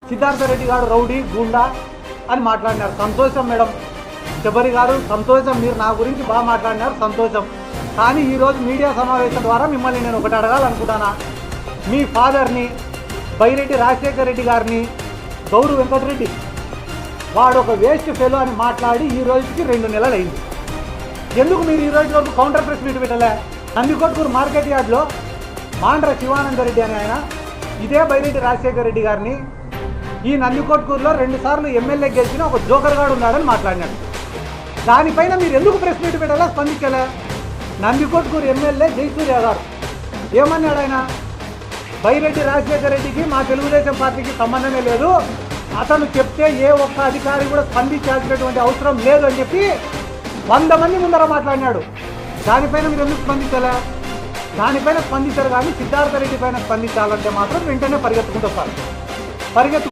సిద్ధార్థ రెడ్డి గారు రౌడీ గుండా అని మాట్లాడినారు. సంతోషం మేడం, శబరి గారు సంతోషం, మీరు నా గురించి బాగా మాట్లాడినారు సంతోషం. కానీ ఈరోజు మీడియా సమావేశం ద్వారా మిమ్మల్ని నేను ఒకటి అడగాలనుకుంటానా. మీ ఫాదర్ని బైరెడ్డి రాజశేఖర రెడ్డి గారిని గౌరు వెంకటరెడ్డి వాడు ఒక వేస్ట్ ఫెలో అని మాట్లాడి ఈ రోజుకి 2 నెలలు అయింది. ఎందుకు మీరు ఈ రోజు వరకు కౌంటర్ ప్రెస్ మీట్ పెట్టలే? నందికొట్కూరు మార్కెట్ యార్డ్లో మాండ్ర శివానంద రెడ్డి అని ఆయన ఇదే బైరెడ్డి రాజశేఖర రెడ్డి గారిని ఈ నందికొట్కూరులో 2 సార్లు ఎమ్మెల్యే గెలిచిన ఒక జోకర్ గాడు ఉన్నాడని మాట్లాడినాడు. దానిపైన మీరు ఎందుకు ప్రెస్ మీట్ పెట్టాలా, స్పందించలే? నందికొట్కూరు ఎమ్మెల్యే జయసూర్య గారు ఏమన్నాడు? ఆయన బైరెడ్డి రాజశేఖర రెడ్డికి మా తెలుగుదేశం పార్టీకి సంబంధమే లేదు, అతను చెప్తే ఏ ఒక్క అధికారి కూడా స్పందించాల్సినటువంటి అవసరం లేదు అని చెప్పి 100 మంది ముందర మాట్లాడినాడు. దానిపైన మీరు ఎందుకు స్పందించాలా? దానిపైన స్పందించారు, కానీ సిద్ధార్థ రెడ్డి పైన స్పందించాలంటే మాత్రం వెంటనే పరిగెత్తుకుంటూ వస్తారు.